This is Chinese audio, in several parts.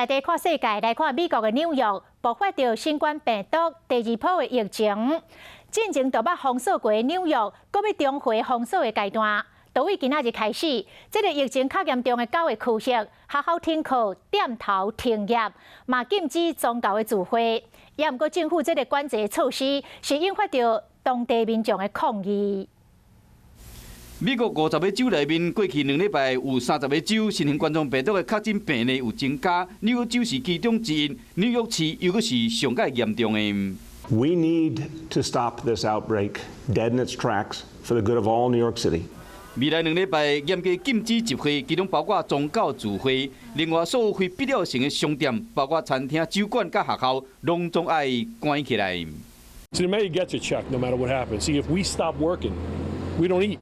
来地看世界，来看美国的纽约爆发着新冠病毒第二波的疫情，进前就捌封锁过的纽约，搁要重回封锁的阶段。就为今仔日开始，这个疫情较严重的9个区域，学校停课、店头停业，嘛禁止宗教的聚会。也毋过政府这个管制措施，是引发着当地民众的抗议。 美国50个州内面，过去2礼拜有30个州新型冠状病毒的确诊病例有增加，纽约州是其中之一。纽约市又阁是上界严重的。We need to stop this outbreak dead in its tracks for the good of all New York City. 未来2礼拜严格禁止集会，其中包括宗教聚会。另外，所有非必要性的商店，包括餐厅、酒馆、甲学校，拢总爱关起来。So the mayor gets a check no matter what happens. See, if we stop working, we don't eat.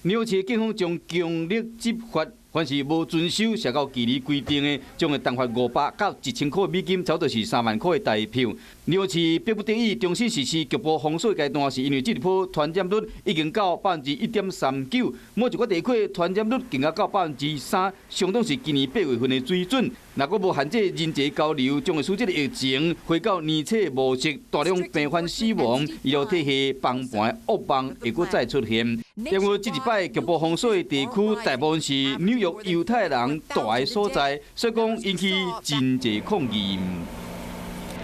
纽约市警方将强力执法，凡是无遵守社交距离规定的，将会重罚500到1000块美金，差不多是3万块的代票。纽约市迫不得已重新实施局部封锁的阶段，是因为这一波传染率已经到1.39%，每一个地区传染率更加到3%，相当是今年8月份的水准。若果无限制人际交流，将会使这个疫情回到年初模式，大量病患死亡，医疗体系崩盘恶梦会阁再出现。因为这一摆局部封锁的地区，大部分是纽约犹太人住的所在，所以讲引起真侪抗议。